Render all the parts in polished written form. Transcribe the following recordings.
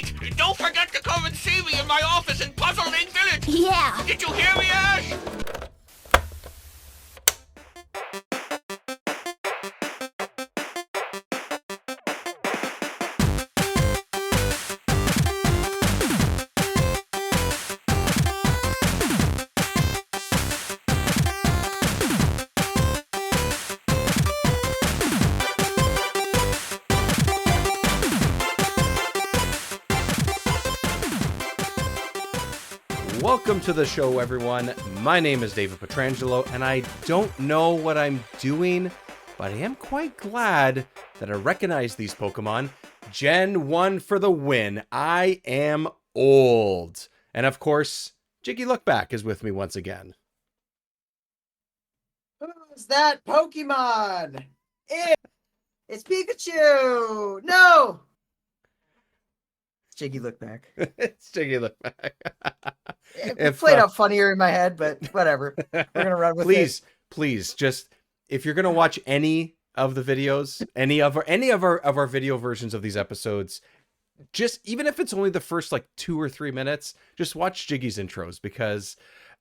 Wait! Don't forget to come and see me in my office in Puzzle League Village! Yeah. Did you hear me, Ash? Welcome to the show, everyone. My name is David Petrangelo, and I don't know what I'm doing, but I am quite glad that I recognize these Pokemon. Gen 1 for the win. I am old. And of course, Jiggylookback is with me once again. Who's that Pokemon? It's Pikachu! No! Jiggylookback. It's Jiggylookback. It played out funnier in my head, but whatever. We're gonna run with it. Please, just if you're gonna watch any of the videos, any of our video versions of these episodes, just even if it's only the first like 2 or 3 minutes, just watch Jiggy's intros, because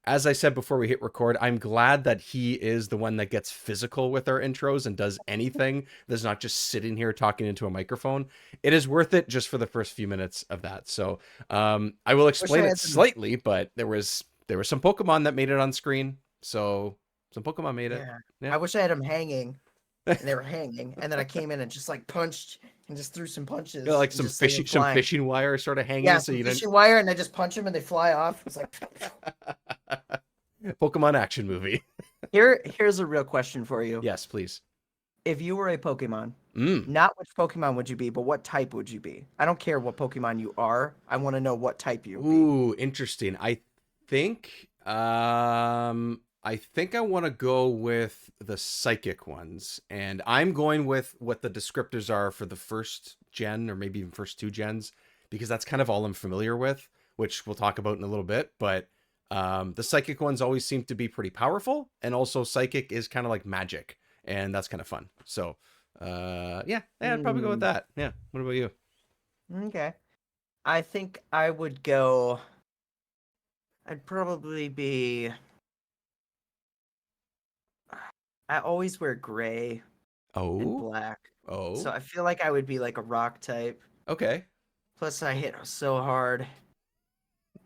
as I said before we hit record, I'm glad that he is the one that gets physical with our intros and does anything that's not just sitting here talking into a microphone. It is worth it just for the first few minutes of that. So I will explain it slightly, but there was some Pokemon that made it on screen. So some Pokemon made it. Yeah. I wish I had them hanging. And they were hanging, and then I came in and just like punched and just threw some punches. You know, like some fishing wire sort of hanging. Yeah, so you fishing wire, and I just punch them and they fly off. It's like Pokemon action movie. Here's a real question for you. Yes, please. If you were a Pokemon, not which Pokemon would you be, but what type would you be? I don't care what Pokemon you are. I want to know what type you would be. Ooh, interesting. I think I want to go with the psychic ones, and I'm going with what the descriptors are for the first gen, or maybe even first 2 gens, because that's kind of all I'm familiar with, which we'll talk about in a little bit. But the psychic ones always seem to be pretty powerful, and also psychic is kind of like magic, and that's kind of fun. So yeah, I'd probably go with that. Yeah. What about you? Okay. I think I would go. I'd probably be. I always wear gray and black. So I feel like I would be like a rock type. Okay. Plus I hit so hard.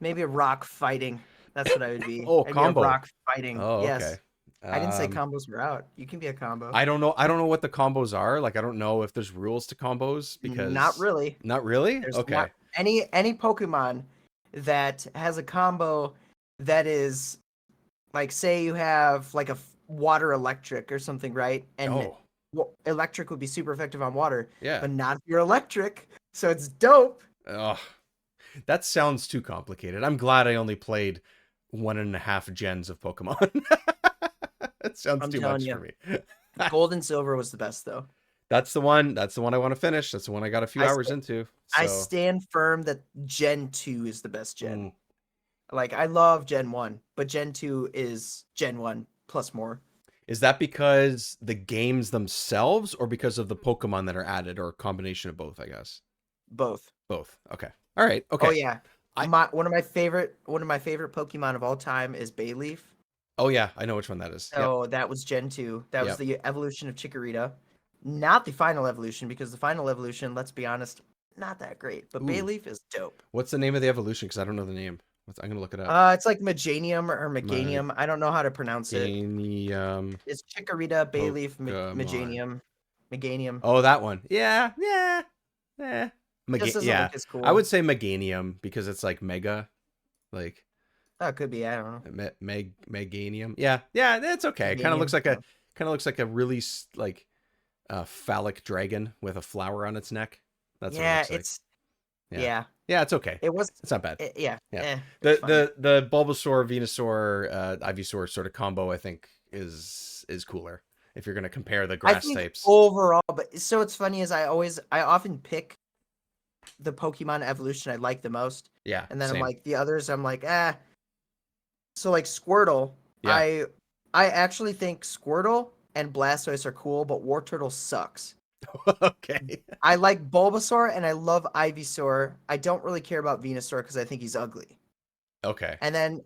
Maybe a rock fighting. That's what I would be. Oh, I'd combo. Be a rock fighting. Oh, yes. okay. I didn't say combos were out. You can be a combo. I don't know what the combos are. Like, I don't know if there's rules to combos, because Not really. Not really? There's okay. Not any Pokemon that has a combo that is like, say you have like a water electric or something, right? And electric would be super effective on water. Yeah. But not if you're electric. So it's dope. Oh, that sounds too complicated. I'm glad I only played 1.5 gens of Pokemon. That sounds too much for me. Gold and silver was the best, though. That's the one I want to finish. That's the one I got a few hours into. So. I stand firm that Gen 2 is the best gen. Like, I love Gen 1, but Gen 2 is Gen 1 plus more. Is that because the games themselves, or because of the Pokemon that are added, or a combination of both, I guess? Both. Okay. All right. Okay. Oh yeah. One of my favorite Pokemon of all time is Bayleaf. Oh yeah, I know which one that is. So That was Gen 2. That was the evolution of Chikorita. Not the final evolution, because the final evolution, let's be honest, not that great. But Bayleaf is dope. What's the name of the evolution? Because I don't know the name. I'm gonna look it up. It's like Meganium or Meganium. I don't know how to pronounce it. It's Chikorita, Bayleaf, Meganium. Oh, that one. Yeah. Just doesn't look as cool. I would say Meganium, because it's like mega, like. Oh, it could be. I don't know. Meganium. Yeah, that's okay. It kind of looks like a really like phallic dragon with a flower on its neck. That's what it looks like. Yeah, it's okay. It's not bad. The Bulbasaur, Venusaur, Ivysaur sort of combo, I think is cooler if you're gonna compare the grass types overall. But so it's funny is I often pick the Pokemon evolution I like the most. Yeah, and then same. I'm like the others. I'm like So like Squirtle, I actually think Squirtle and Blastoise are cool, but Wartortle sucks. Okay. I like Bulbasaur and I love Ivysaur. I don't really care about Venusaur because I think he's ugly. Okay. And then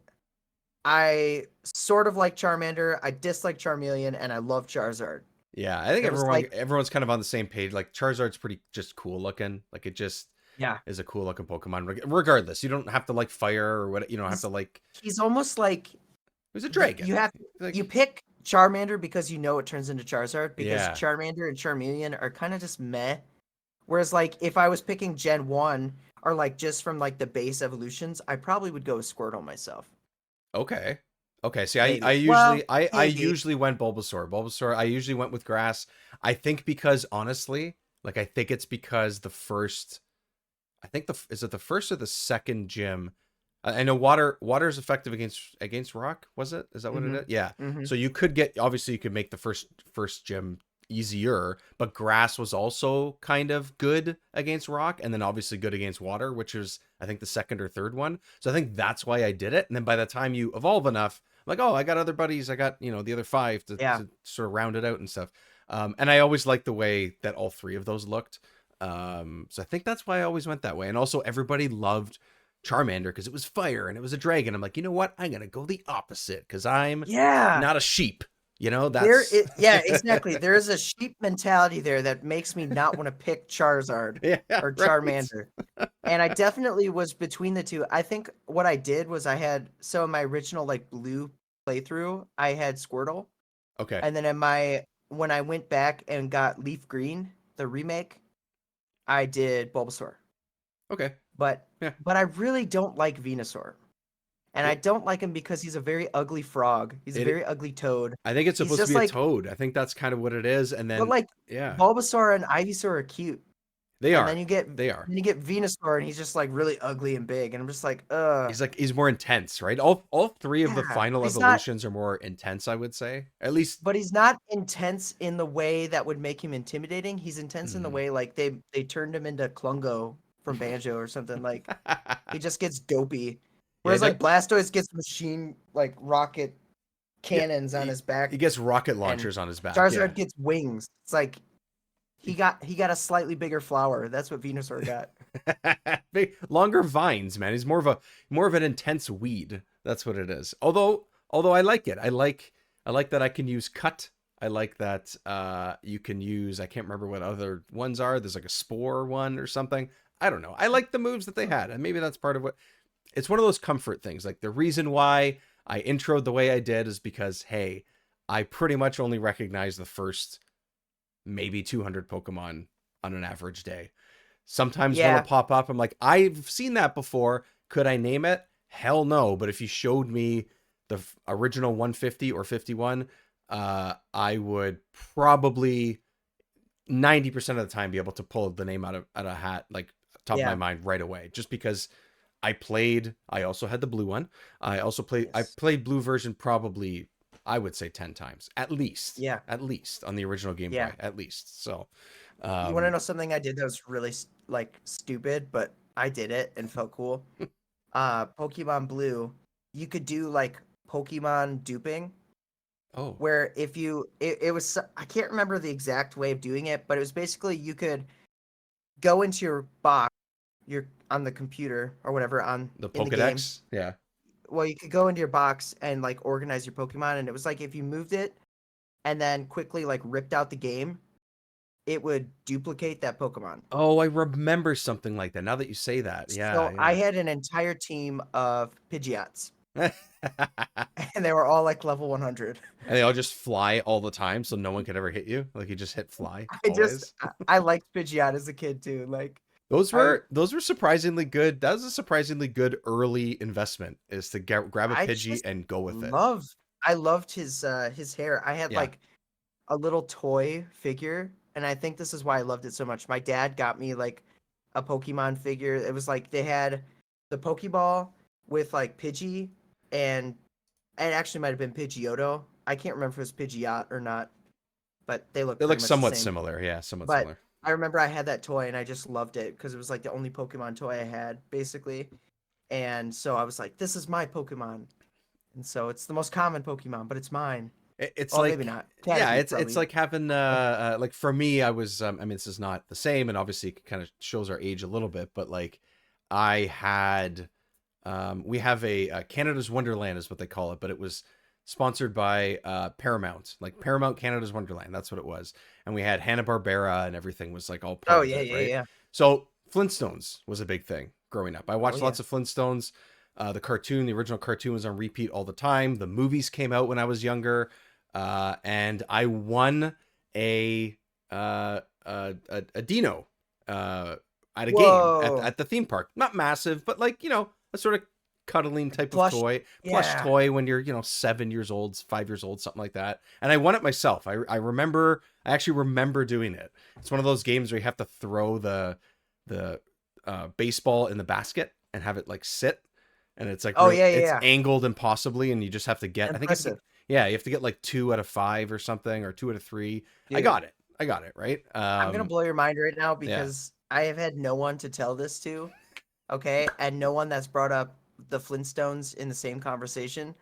I sort of like Charmander. I dislike Charmeleon, and I love Charizard. Yeah, I think There was like, everyone's kind of on the same page. Like Charizard's pretty just cool looking. Like it just yeah, is a cool looking Pokemon. Regardless, you don't have to like fire or what. You don't have he's to like. he's almost like It was a dragon. you have you Like pick Charmander because you know it turns into Charizard because yeah. Charmander and Charmeleon are kind of just meh. Whereas like if I was picking Gen 1 or like just from like the base evolutions, I probably would go with Squirtle myself. Okay. Okay. See, I Maybe. Well, usually I maybe. usually went Bulbasaur. Bulbasaur. I usually went with grass. I think because honestly, like I think it's because the first. I think is it the first or the second gym? I know water is effective against rock. Was it? Is that what it Mhm. is? Yeah. Mhm. So you could get obviously you could make the first gym easier, but grass was also kind of good against rock, and then obviously good against water, which is I think the second or third one. So I think that's why I did it. And then by the time you evolve enough, I'm like, oh, I got other buddies. I got the other five Yeah. to sort of round it out and stuff. And I always liked the way that all three of those looked. So I think that's why I always went that way. And also everybody loved Charmander because it was fire and it was a dragon. I'm like, you know what? I'm gonna go the opposite because I'm Yeah. not a sheep. That's Yeah, exactly. There is a sheep mentality there that makes me not want to pick Charizard yeah, or right. Charmander. And I definitely was between the two. I think what I did was I had so in my original like blue playthrough, I had Squirtle. Okay. And then when I went back and got Leaf Green, the remake, I did Bulbasaur. Okay. But Yeah. I really don't like Venusaur. And I Well, don't like him because he's a very ugly frog. He's a very ugly toad. I think it's He's supposed to just be a like toad. I think that's kind of what it is. And but then like yeah, Bulbasaur and Ivysaur are cute. they And then are. you get They are. Venusaur and he's just like really ugly and big. And I'm just like, He's more intense, right? All three of the yeah. final He's not evolutions are more intense, I would say. At least but he's not intense in the way that would make him intimidating. He's intense in the Mhm. way like they turned him into Klungo from Banjo or something. Like he just gets dopey. Yeah, Whereas like Blastoise gets machine like rocket yeah, cannons on his he back gets rocket and launchers on his back. Yeah. Charizard gets wings. It's like he got a slightly bigger flower. That's what Venusaur got. Longer vines, man. He's more of an intense weed. That's what it is. Although I like it. I like that I can use cut. I like that you can use I can't remember what other ones are. There's like a spore one or something. I don't know. I like the moves that they had. And maybe that's part of what it's one of those comfort things. Like the reason why I introed the way I did is because hey, I pretty much only recognize the first maybe 200 Pokemon on an average day. Sometimes one will Yeah. pop up. I'm like, I've seen that before. Could I name it? Hell no. But if you showed me the original 150 or 51, I would probably 90% of the time be able to pull the name out of a hat, like top of my Yeah. mind right away. Just because I also had the blue one. I Yes. played blue version probably, I would say 10 times at least Yeah. on the original Game Yeah. Boy, at least. So, You want to know something I did that was really like stupid, but I did it and felt cool? Pokemon Blue, you could do like Pokemon duping oh, where if it was I can't remember the exact way of doing it, but it was basically you could go into your box, you're on the computer or whatever the in the game. Pokédex. Yeah. Well, you could go into your box and like organize your Pokemon, and it was like if you moved it and then quickly like ripped out the game, it would duplicate that Pokemon. Oh, I remember something like that. Now that you say that. So I Yeah, had an entire team of Pidgeots, yeah. and they were all like level 100. And they all just fly all the time, so no one could ever hit you. Like you just hit fly always. I liked Pidgeot as a kid too. Like Those I were surprisingly good. That was a surprisingly good early investment is to grab a I Pidgey just and go with it. I loved his hair. I had Yeah. like a little toy figure, and I think this is why I loved it so much. My dad got me like a Pokemon figure. It was like they had the Pokeball with like Pidgey, and it actually might have been Pidgeotto. I can't remember if it was Pidgeot or not, but they look They look pretty much somewhat the same. similar. Yeah, somewhat But similar. I remember I had that toy and I just loved it because it was like the only Pokemon toy I had, basically. And so I was like, this is my Pokemon. And so it's the most common Pokemon, but it's mine. It's Well, like, maybe not. yeah, Canopy, it's probably. like having like for me, I was I mean, this is not the same, and obviously it kind of shows our age a little bit, but like I had we have a Canada's Wonderland is what they call it, but it was sponsored by Paramount, like Paramount Canada's Wonderland. That's what it was. And we had Hanna-Barbera and everything was like all part Oh of yeah, it, yeah, right? yeah. So Flintstones was a big thing growing up. I watched yeah. lots of Flintstones. The cartoon, the original cartoon was on repeat all the time. The movies came out when I was younger. And I won a Dino at a game Whoa. at the theme park. Not massive, but like, you know, a sort of cuddling type Plush- of toy, plush toy when you're, you know, 7 years old, 5 years old, something like that. And I won it myself. I actually remember doing it. It's one of those games where you have to throw the baseball in the basket and have it like sit. And it's like, Oh, really, yeah, it's yeah. angled impossibly, and you just have to get, Impressive. you have to get like 2 out of 5 or something, or 2 out of 3. Dude, I got it. Right. I'm gonna blow your mind right now because I have had no one to tell this to, okay, and no one that's brought up the Flintstones in the same conversation.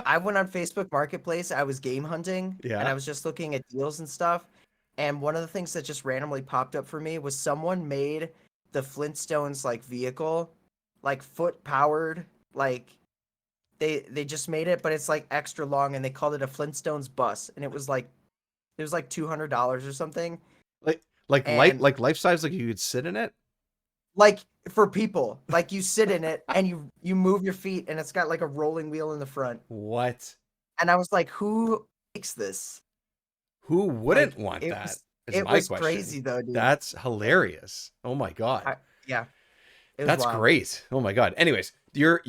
I went on Facebook Marketplace. I was game hunting, and Yeah. I was just looking at deals and stuff. And one of the things that just randomly popped up for me was someone made the Flintstones like vehicle, like foot powered, like they just made it, but it's like extra long, and they called it a Flintstones bus, and it was like $200 or something. Like And life size, like you could sit in it. like for people, like you sit in it and you move your feet, and it's got like a rolling wheel in the front. What? And I was like, who makes this? Who wouldn't Like, want it that? was Is it my was question. crazy though, dude. That's hilarious. Oh my god. Yeah, it was That's wild. great. Oh my god. Anyways, your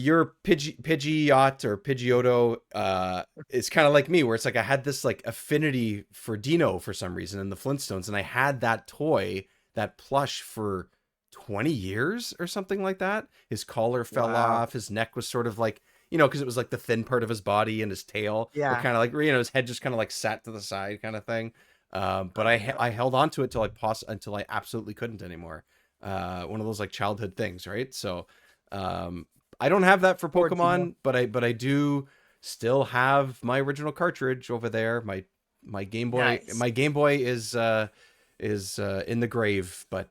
Pidgeot or Pidgeotto is kind of like me, where it's like I had this like affinity for Dino for some reason in the Flintstones, and I had that toy, that plush for 20 years or something like that. His collar fell Wow. off. His neck was sort of like, you know, because it was like the thin part of his body, and his tail Yeah. kind of like, you know, his head just kind of like sat to the side kind of thing. But Oh, I held on to it until I absolutely couldn't anymore. One of those like childhood things, right? So I don't have that for Poor Pokemon, but I do still have my original cartridge over there. My Game Boy, Nice. my Game Boy is in the grave, but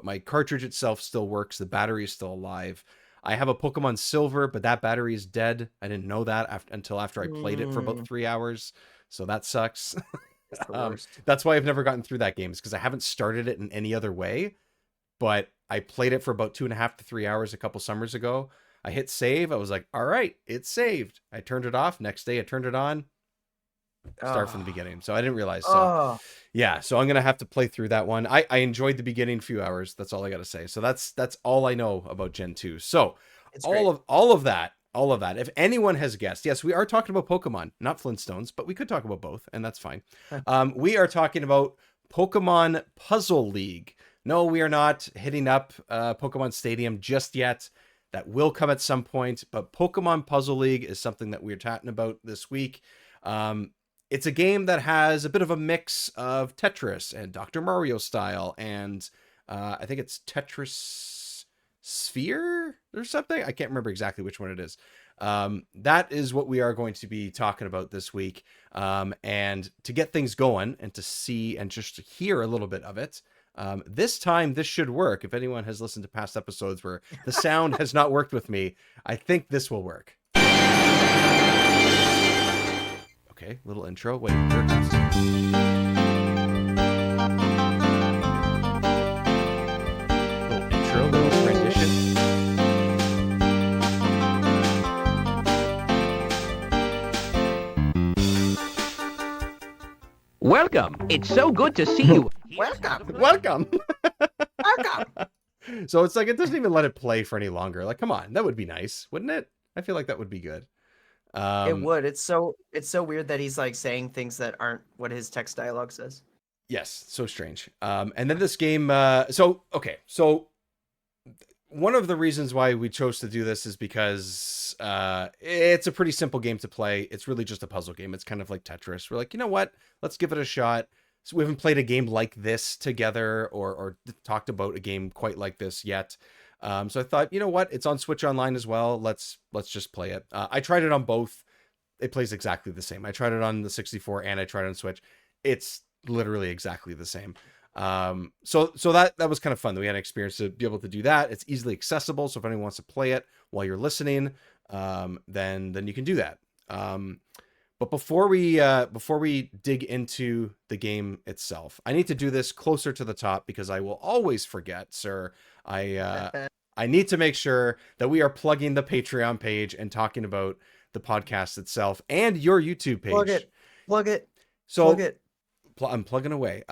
my cartridge itself still works. The battery is still alive. I have a Pokemon Silver, but that battery is dead. I didn't know that until after I played it for about 3 hours. So that sucks. It's the worst. That's why I've never gotten through that game, is because I haven't started it in any other way. But I played it for about 2.5 to 3 hours a couple summers ago. I hit save. I was like, all right, it's saved. I turned it off. Next day I turned it on. Start from the beginning. So I didn't realize. So Oh, yeah, so I'm gonna have to play through that one. I enjoyed the beginning few hours. That's all I gotta say. So that's all I know about Gen 2. So it's all great. of that. If anyone has guessed, yes, we are talking about Pokemon, not Flintstones, but we could talk about both, and that's fine. We are talking about Pokemon Puzzle League. No, we are not hitting up Pokemon Stadium just yet. That will come at some point, but Pokemon Puzzle League is something that we're chatting about this week. It's a game that has a bit of a mix of Tetris and Dr. Mario style, and I think it's Tetris Sphere or something. I can't remember exactly which one it is. That is what we are going to be talking about this week. And to get things going and to see and just to hear a little bit of it, this time this should work. If anyone has listened to past episodes where the sound has not worked with me, I think this will work. Okay, little intro. Wait, here it comes. Little intro, little rendition. Welcome. It's so good to see you. Welcome. Welcome. Welcome. So it's like it doesn't even let it play for any longer. Like, come on, that would be nice, wouldn't it? I feel like that would be good. It would. It's so weird that he's like saying things that aren't what his text dialogue says. Yes, so strange. And then this game. So one of the reasons why we chose to do this is because it's a pretty simple game to play. It's really just a puzzle game. It's kind of like Tetris. We're like, you know what? Let's give it a shot. So we haven't played a game like this together or talked about a game quite like this yet. So I thought, you know what? It's on Switch Online as well. Let's just play it. I tried it on both. it plays exactly the same. I tried it on the 64 and I tried it on Switch. It's literally exactly the same. So that was kind of fun that we had an experience to be able to do that. It's easily accessible, so if anyone wants to play it while you're listening, then you can do that. But before we dig into the game itself, I need to do this closer to the top because I will always forget, sir. I need to make sure that we are plugging the Patreon page and talking about the podcast itself and your YouTube page. Plug it. So Plug it. I'm plugging away.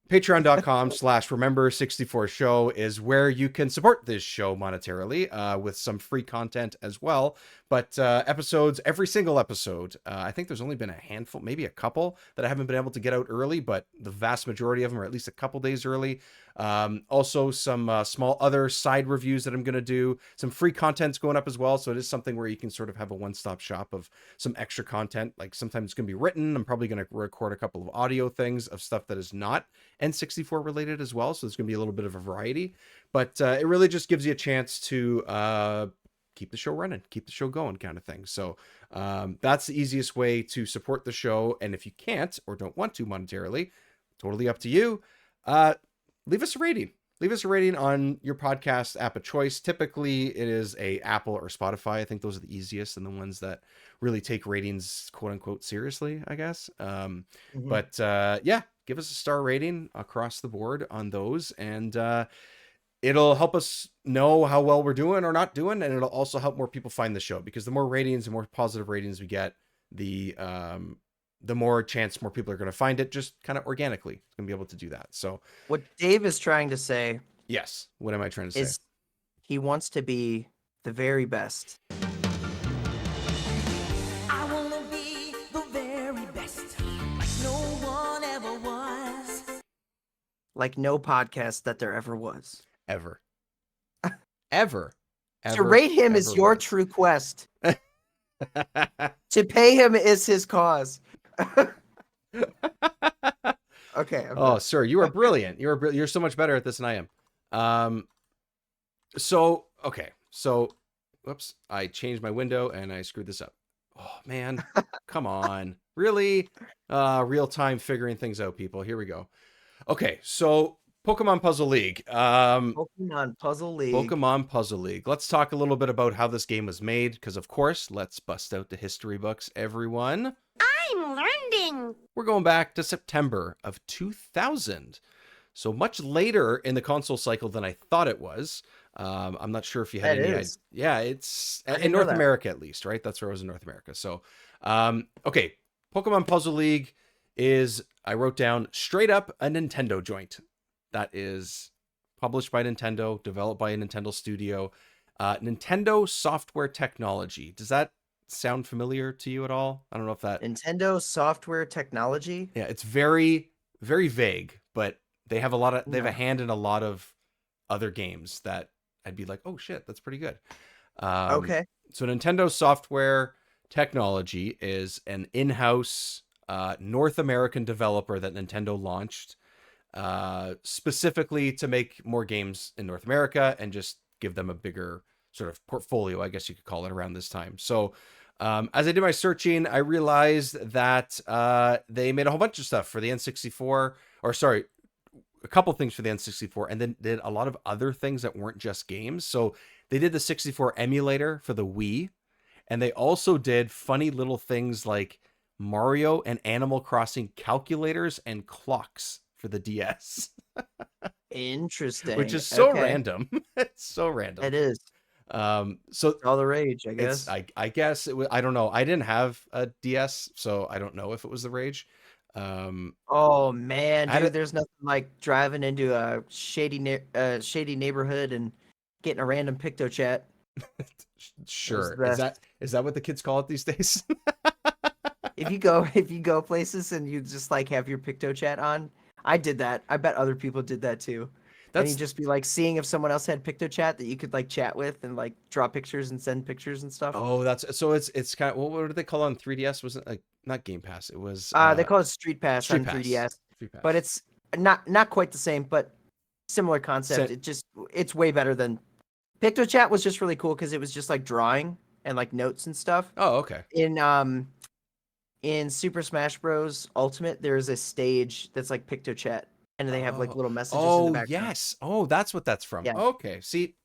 Patreon.com/remember64show is where you can support this show monetarily, with some free content as well. But episodes, every single episode, I think there's only been a handful, maybe a couple that I haven't been able to get out early, but the vast majority of them are at least a couple days early. Also some small other side reviews that I'm going to do. Some free content's going up as well. So it is something where you can sort of have a one-stop shop of some extra content. Like sometimes it's going to be written. I'm probably going to record a couple of audio things of stuff that is not N64 related as well. So there's going to be a little bit of a variety, but it really just gives you a chance to keep the show running, keep the show going kind of thing. So that's the easiest way to support the show. And if you can't or don't want to monetarily, totally up to you. Leave us a rating. Leave us a rating on your podcast app of choice. Typically, it is a Apple or Spotify. I think those are the easiest and the ones that really take ratings, quote unquote, seriously, I guess. But yeah, give us a star rating across the board on those, and it'll help us know how well we're doing or not doing, and it'll also help more people find the show, because the more ratings and more positive ratings we get, the more chance more people are going to find it just kind of organically. It's going to be able to do that. So what Dave is trying to say, yes, what am I trying to is say? He wants to be the very best. I want to be the very best, like no one ever was. Like no podcast that there ever was. Ever. To rate him is your true quest. To pay him is his cause. Okay. Oh, sir, you are brilliant. You're so much better at this than I am. So whoops, I changed my window and I screwed this up. Oh man, come on. Really? Real time figuring things out, people. Here we go. Okay, so Pokemon Puzzle League. Pokemon Puzzle League. Pokemon Puzzle League. Let's talk a little bit about how this game was made, because of course, let's bust out the history books, everyone. I'm learning. We're going back to September of 2000. So much later in the console cycle than I thought it was. I'm not sure if you had any idea. Yeah, it's in North America at least, right? That's where I was in North America. So, okay. Pokemon Puzzle League is, I wrote down, straight up a Nintendo joint. That is published by Nintendo, developed by a Nintendo studio. Nintendo Software Technology. Does that sound familiar to you at all? I don't know if that... Nintendo Software Technology? Yeah, it's very, very vague, but they have they have a hand in a lot of other games that I'd be like, oh shit, that's pretty good. Okay. So Nintendo Software Technology is an in-house North American developer that Nintendo launched specifically to make more games in North America and just give them a bigger sort of portfolio, I guess you could call it, around this time. So as I did my searching, I realized that they made a whole bunch of stuff for the N64, or sorry, a couple things for the N64, and then did a lot of other things that weren't just games. So they did the 64 emulator for the Wii, and they also did funny little things like Mario and Animal Crossing calculators and clocks for the DS. Interesting. Which is so random. It's so random. It is. So it's all the rage, I guess. I guess it was, I don't know. I didn't have a DS, so I don't know if it was the rage. Oh man, dude, there's nothing like driving into a shady neighborhood and getting a random picto chat. Sure. Is that what the kids call it these days? if you go places and you just like have your picto chat on, I did that. I bet other people did that too. And you just be like seeing if someone else had picto chat that you could like chat with and like draw pictures and send pictures and stuff. Oh, it's kind of, what did they call it on 3DS? Wasn't like not Game Pass. It was they call it Street Pass on 3DS. But it's not quite the same, but similar concept. It's way better than picto chat. Was just really cool because it was just like drawing and like notes and stuff. Oh, okay. In in Super Smash Bros. Ultimate, there's a stage that's like PictoChat, and they have like Oh, little messages in the oh background. yes. Oh, that's what that's from. Yeah. Okay. See,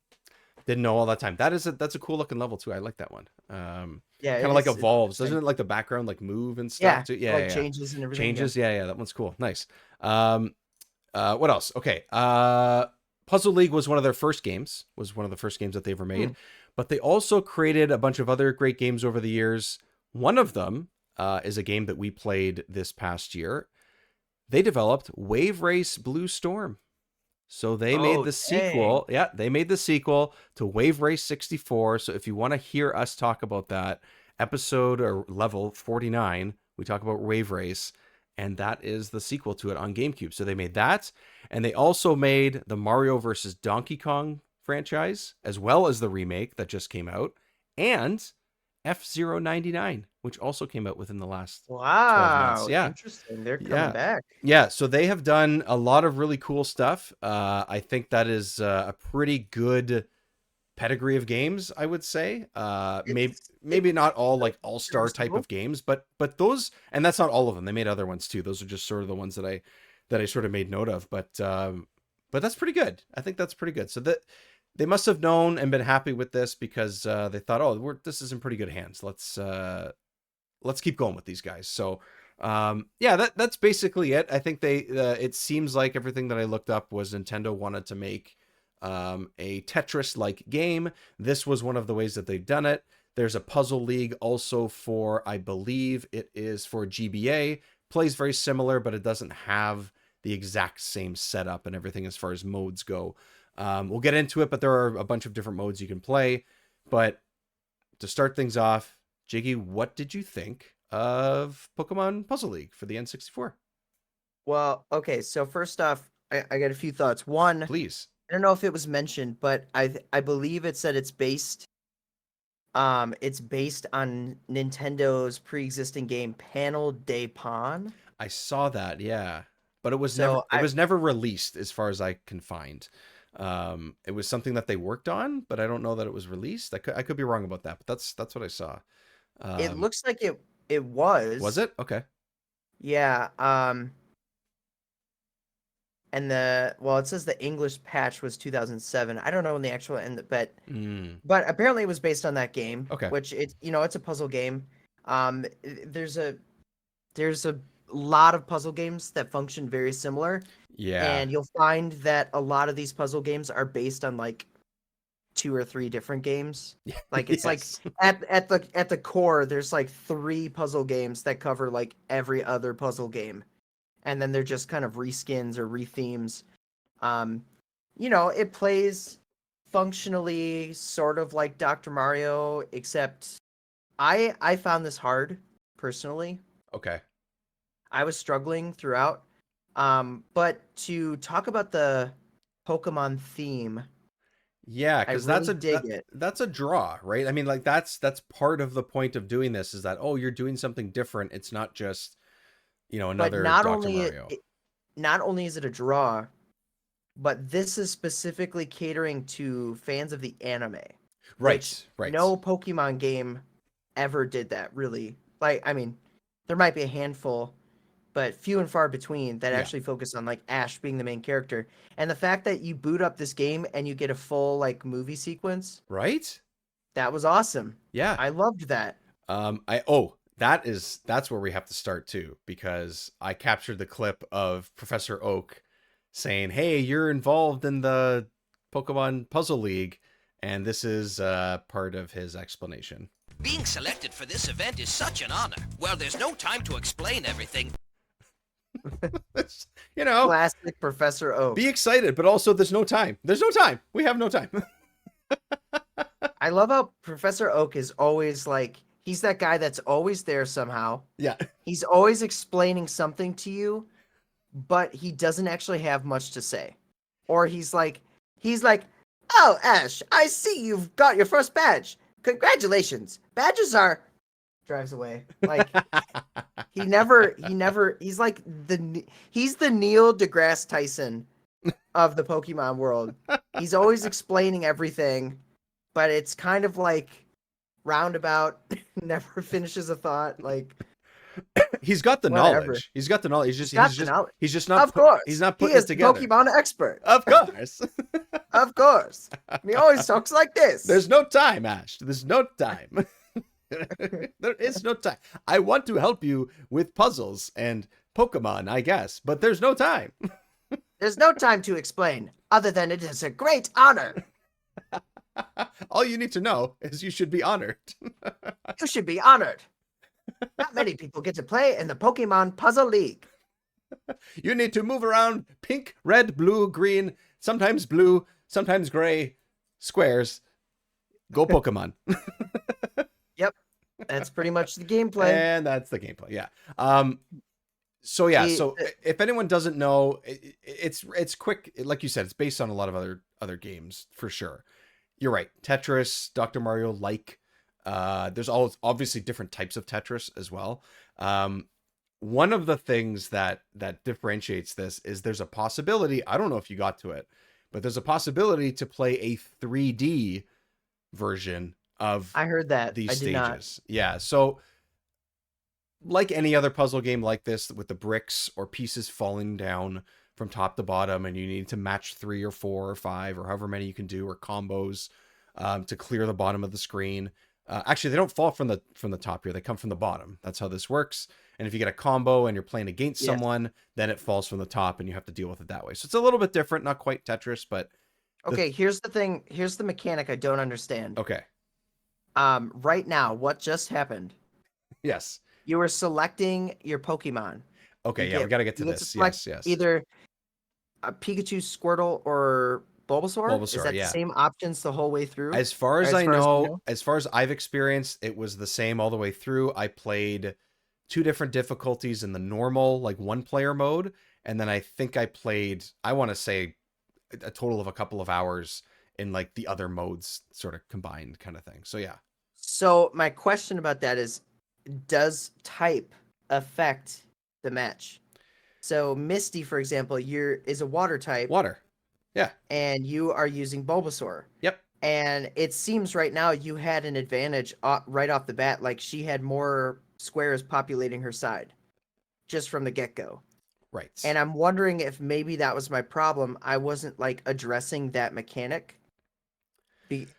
didn't know all that time. That's a cool looking level too. I like that one. Yeah, Kind of it like is. It's evolves, doesn't interesting. it? Like the background, like move and stuff Yeah, too. it, Yeah, like yeah, yeah. changes and everything. Changes. Yeah, yeah. That one's cool. Nice. What else? Okay. Puzzle League was one of their first games. Was one of the first games that they ever made. But they also created a bunch of other great games over the years. One of them is a game that we played this past year. They developed Wave Race Blue Storm. So they made Oh, the dang. sequel. Yeah, they made the sequel to Wave Race 64. So if you want to hear us talk about that, episode or level 49, we talk about Wave Race, and that is the sequel to it on GameCube. So they made that, and they also made the Mario versus Donkey Kong franchise, as well as the remake that just came out, and F-Zero 99, which also came out within the last 12 months. Wow, Yeah. interesting. They're coming Yeah. back. Yeah, so they have done a lot of really cool stuff. I think that is a pretty good pedigree of games, I would say. Maybe not all like all-star type of games, but those, and that's not all of them. They made other ones too. Those are just sort of the ones that I sort of made note of. But that's pretty good. I think that's pretty good. So that they must have known and been happy with this because they thought, oh, this is in pretty good hands. Let's keep going with these guys. So yeah, that's basically it. I think it seems like everything that I looked up was Nintendo wanted to make a Tetris-like game. This was one of the ways that they've done it. There's a Puzzle League also for, I believe it is for GBA. Plays very similar, but it doesn't have the exact same setup and everything as far as modes go. We'll get into it, but there are a bunch of different modes you can play. But to start things off, Jiggy, what did you think of Pokemon Puzzle League for the N64? Well, okay, so first off, I got a few thoughts. One, Please. I don't know if it was mentioned, but I believe it said it's based on Nintendo's pre-existing game Panel de Pon. I saw that, yeah. But it was So never released as far as I can find. It was something that they worked on, but I don't know that it was released. I could be wrong about that, but that's what I saw. It looks like it was. Was it? Okay. Yeah, and it says the English patch was 2007. I don't know when the actual end, but apparently it was based on that game. Okay. Which it's a puzzle game. There's a lot of puzzle games that function very similar. Yeah. And you'll find that a lot of these puzzle games are based on like 2 or 3 different games. Like it's Yes. like at the core, there's like 3 puzzle games that cover like every other puzzle game. And then they're just kind of reskins or rethemes. It plays functionally sort of like Dr. Mario, except I found this hard personally. Okay. I was struggling throughout. But to talk about the Pokemon theme, Yeah, because really that's a draw, right? I mean, like that's part of the point of doing this is that, oh, you're doing something different. It's not just, another not Dr. only Mario. not only is it a draw, but this is specifically catering to fans of the anime. Right, right. No Pokemon game ever did that, really. Like, I mean, there might be a handful, but few and far between that actually focus on like Ash being the main character. And the fact that you boot up this game and you get a full like movie sequence, Right? that was awesome. Yeah. I loved that. That's where we have to start too, because I captured the clip of Professor Oak saying, "Hey, you're involved in the Pokemon Puzzle League," and this is part of his explanation. Being selected for this event is such an honor. Well, there's no time to explain everything. Classic Professor Oak. Be excited, but also there's no time. There's no time. We have no time. I love how Professor Oak is always like, he's that guy that's always there somehow. Yeah. He's always explaining something to you, but he doesn't actually have much to say. Or he's like, "Oh, Ash, I see you've got your first badge. Congratulations. Badges are..." Drives away. Like, he's like he's the Neil deGrasse Tyson of the Pokemon world. He's always explaining everything, but it's kind of like roundabout, never finishes a thought. Like, He's got the Whatever. knowledge. He's got the knowledge. He's got the knowledge. He's just not. Of course. He's not He putting is it the together. Pokemon expert. Of course. Of course. He always talks like this. There's no time, Ash. There's no time. There is no time. I want to help you with puzzles and Pokemon, I guess, but there's no time. There's no time to explain, other than it is a great honor. All you need to know is you should be honored. You should be honored. Not many people get to play in the Pokemon Puzzle League. You need to move around pink, red, blue, green, sometimes blue, sometimes gray squares. Go Pokemon. Yep. That's pretty much the gameplay. And that's the gameplay. Yeah. So yeah. So if anyone doesn't know, it's quick. Like you said, it's based on a lot of other games for sure. You're right. Tetris, Dr. Mario, like. There's obviously different types of Tetris as well. One of the things that differentiates this is there's a possibility. I don't know if you got to it, but there's a possibility to play a 3D version of I heard that. these I did stages. not. Yeah. So like any other puzzle game like this, with the bricks or pieces falling down from top to bottom, and you need to match 3 or 4 or 5 or however many you can do, or combos to clear the bottom of the screen. Actually, they don't fall from the top here. They come from the bottom. That's how this works. And if you get a combo and you're playing against someone, then it falls from the top and you have to deal with it that way. So it's a little bit different, not quite Tetris, but... Okay, here's the thing. Here's the mechanic I don't understand. Okay. Right now, what just happened? Yes. You were selecting your Pokemon. Okay, we got to get to this. Yes. Either a Pikachu, Squirtle, or Bulbasaur? Is that yeah. the same options the whole way through? As far as I know, as far as I've experienced, it was the same all the way through. I played 2 different difficulties in the normal, like 1-player mode. And then I think I played, I want to say, a total of a couple of hours in like the other modes sort of combined kind of thing. So yeah. So my question about that is, does type affect the match? So Misty, for example, is a water type. Water. Yeah. And you are using Bulbasaur. Yep. And it seems right now you had an advantage right off the bat. Like she had more squares populating her side just from the get-go. Right. And I'm wondering if maybe that was my problem. I wasn't like addressing that mechanic.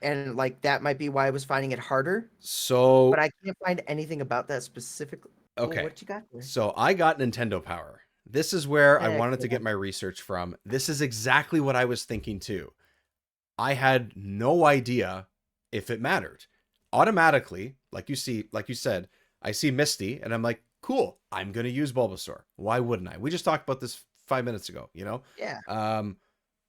And like that might be why I was finding it harder. So, but I can't find anything about that specifically. Okay. Oh, what you got there? So I got Nintendo Power. This is where I wanted to get my research from. This is exactly what I was thinking too. I had no idea if it mattered. Automatically, like you said, I see Misty and I'm like, cool, I'm going to use Bulbasaur. Why wouldn't I? We just talked about this 5 minutes ago, you know? Yeah.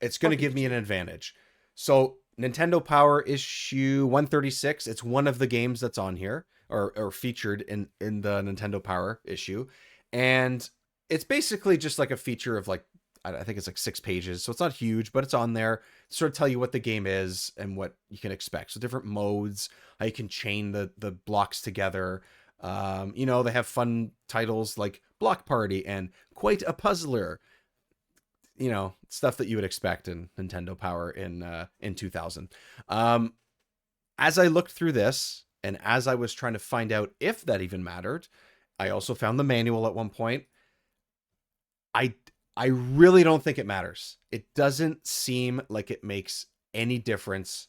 It's going to give me an advantage. So Nintendo Power issue 136. It's one of the games that's on here or featured in the Nintendo Power issue. And it's basically just like a feature of like, I think it's like 6 pages. So it's not huge, but it's on there to sort of tell you what the game is and what you can expect. So different modes, how you can chain the blocks together. You know, they have fun titles like Block Party and Quite a Puzzler. You know, stuff that you would expect in Nintendo Power in 2000. As I looked through this and as I was trying to find out if that even mattered, I also found the manual at one point. I really don't think it matters. It doesn't seem like it makes any difference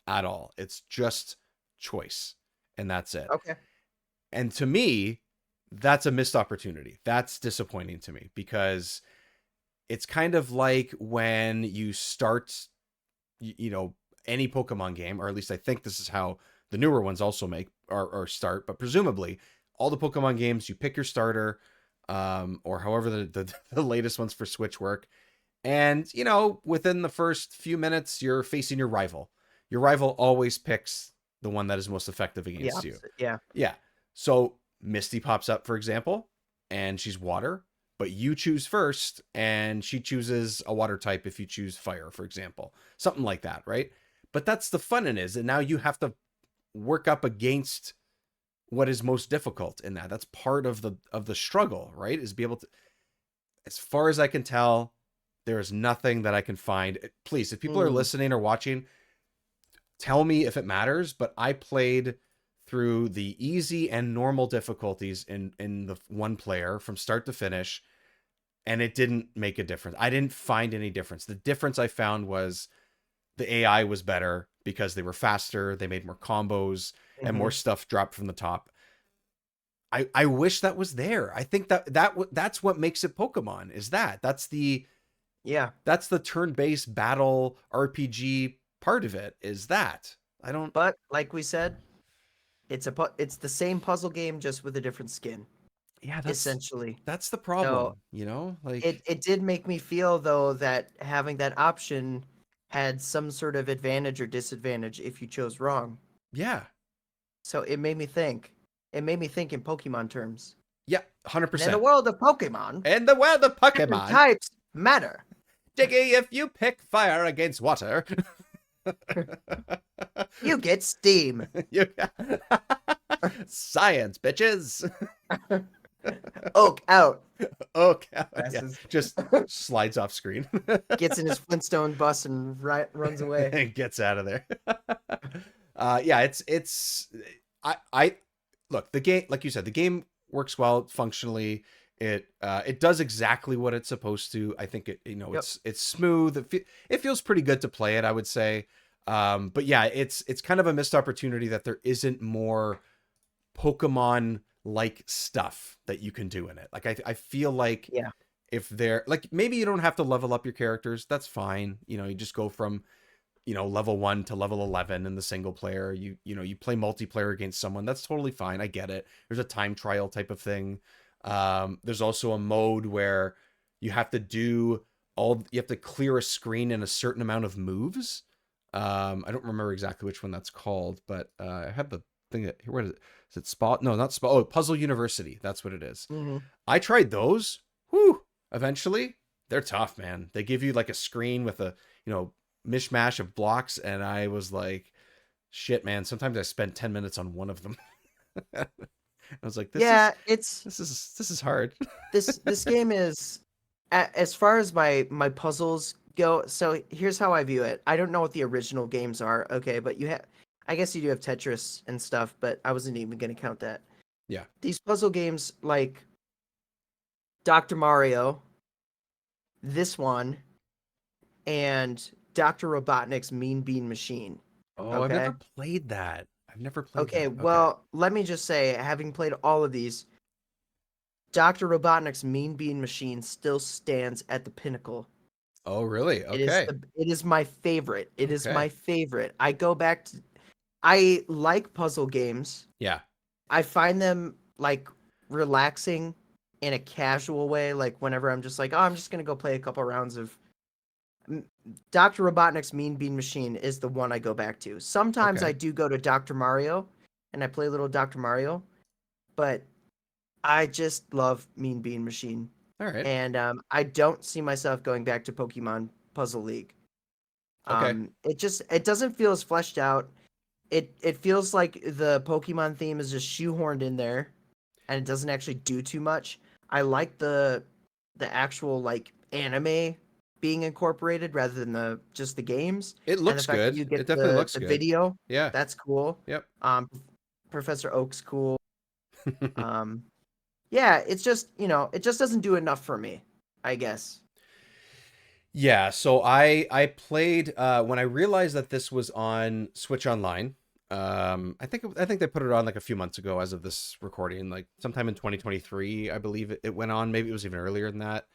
at all. It's just choice, and that's it. Okay. And to me, that's a missed opportunity. That's disappointing to me because it's kind of like when you start, you know, any Pokemon game, or at least I think this is how the newer ones also make or start, but presumably all the Pokemon games, you pick your starter, or however the latest ones for Switch work. And, you know, within the first few minutes, you're facing your rival. Your rival always picks the one that is most effective against you. Yeah. Yeah. So Misty pops up, for example, and she's water, but you choose first, and she chooses a water type if you choose fire, for example. Something like that, right? But that's the fun in it, is that now you have to work up against what is most difficult in that. That's part of the struggle, right? Is be able to, as far as I can tell, there is nothing that I can find. Please, if people are listening or watching, tell me if it matters, but I played through the easy and normal difficulties in the one player from start to finish, and it didn't make a difference. I didn't find any difference. The difference I found was the AI was better because they were faster, they made more combos, and more stuff dropped from the top. I wish that was there. I think that's what makes it Pokemon, is that's the turn-based battle RPG part of it, is that. I don't. But like we said, it's the same puzzle game just with a different skin. Yeah, essentially. That's the problem, so, like it did make me feel though that having that option had some sort of advantage or disadvantage if you chose wrong. Yeah. So it made me think. It made me think in Pokemon terms. Yeah, 100%. In the world of Pokemon. In the world of Pokemon. Types matter. Jiggy, if you pick fire against water, you get steam. Science, bitches. Oak out. Oak out. Yeah, just slides off screen. Gets in his Flintstone bus and runs away. And gets out of there. Yeah, I look, the game, like you said, the game works well functionally. It does exactly what it's supposed to. I think it's smooth. It feels pretty good to play it, I would say. But yeah, it's kind of a missed opportunity that there isn't more Pokemon like stuff that you can do in it. Like I feel like if they're like, maybe you don't have to level up your characters. That's fine. You just go from level 1 to level 11 in the single player. You play multiplayer against someone. That's totally fine. I get it. There's a time trial type of thing. There's also a mode where you have to clear a screen in a certain amount of moves. I don't remember exactly which one that's called, but I have the thing that, where is it? Is it Spot? No, not Spot. Oh, Puzzle University. That's what it is. Mm-hmm. I tried those. Whew. Eventually, they're tough, man. They give you like a screen with a, mishmash of blocks, and I was like, shit, man. Sometimes I spend 10 minutes on one of them. I was like, this is hard. This game is, as far as my puzzles go. So here's how I view it. I don't know what the original games are, okay, but I guess you do have Tetris and stuff, but I wasn't even going to count that. Yeah. These puzzle games like Dr. Mario, this one, and Dr. Robotnik's Mean Bean Machine. Oh, okay? I've never played that. Okay, well, let me just say, having played all of these, Dr. Robotnik's Mean Bean Machine still stands at the pinnacle. Oh, really? Okay. It is my favorite. It is my favorite. I like puzzle games. Yeah. I find them like relaxing in a casual way. Like whenever I'm just like, oh, I'm just going to go play a couple rounds of Dr. Robotnik's Mean Bean Machine is the one I go back to. Sometimes I do go to Dr. Mario and I play a little Dr. Mario, but I just love Mean Bean Machine. All right. And I don't see myself going back to Pokemon Puzzle League. Okay. It doesn't feel as fleshed out. It feels like the Pokemon theme is just shoehorned in there, and it doesn't actually do too much. I like the actual like anime being incorporated rather than just the games. It looks good. It definitely looks good. The video, yeah, that's cool. Yep. Professor Oak's cool. Yeah, it's just it just doesn't do enough for me, I guess. Yeah, so I played when I realized that this was on Switch Online. I think they put it on like a few months ago as of this recording, like sometime in 2023, I believe it went on. Maybe it was even earlier than that.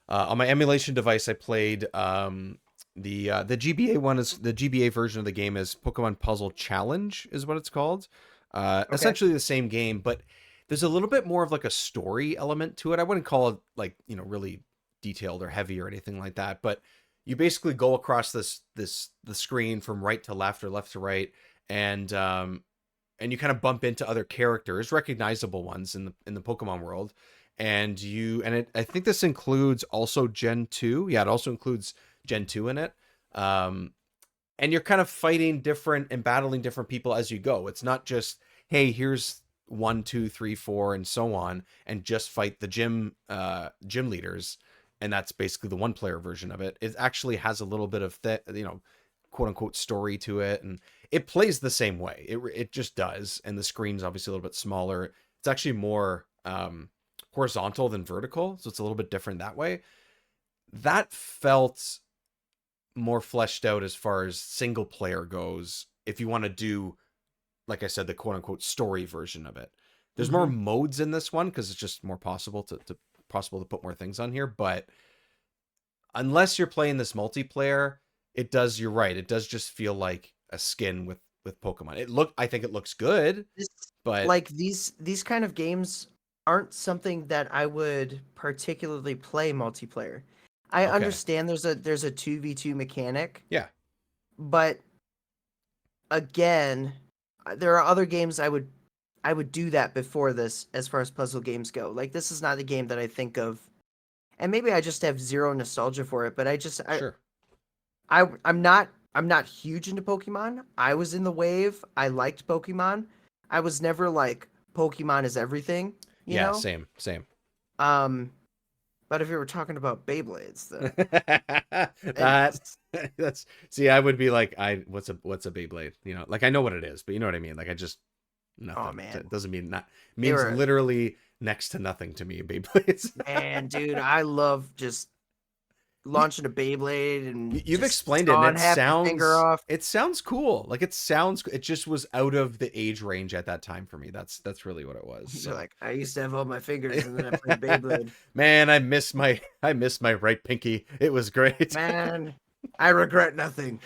On my emulation device, I played the GBA one. Is the GBA version of the game is Pokemon Puzzle Challenge is what it's called. Essentially the same game, but there's a little bit more of like a story element to it. I wouldn't call it like really detailed or heavy or anything like that, but you basically go across the screen from right to left or left to right, and you kind of bump into other characters, recognizable ones in the Pokemon world, and I think this includes also Gen 2. Yeah, it also includes Gen 2 in it. And you're kind of fighting different and battling different people as you go. It's not just, hey, here's 1, 2, 3, 4, and so on, and just fight the gym leaders. And that's basically the one player version of it. It actually has a little bit of quote unquote story to it, and it plays the same way. It just does, and the screen's obviously a little bit smaller. It's actually more horizontal than vertical, so it's a little bit different that way. That felt more fleshed out as far as single player goes. If you want to do, like I said, the quote unquote story version of it, there's more modes in this one because it's just more possible to put more things on here. But unless you're playing this multiplayer, it does. You're right. It does just feel like a skin with Pokemon. I think it looks good, but like these kind of games aren't something that I would particularly play multiplayer. I understand there's a 2v2 mechanic. Yeah. But again, there are other games I would do that before this as far as puzzle games go. Like this is not a game that I think of, and maybe I just have zero nostalgia for it, but sure. I'm not huge into Pokemon. I was in the wave. I liked Pokemon. I was never like Pokemon is everything, you know? Same. But if you were talking about Beyblades, that's see, I would be like, what's a Beyblade? You know, like I know what it is, but you know what I mean? Like I just nothing. Oh man. It doesn't mean means literally next to nothing to me, Beyblades. Man, dude, I love just launching a Beyblade and you've explained it, and it sounds cool. Like it just was out of the age range at that time for me. That's really what it was. So. Like I used to have all my fingers and then I played Beyblade. Man, I miss my right pinky. It was great. Man, I regret nothing.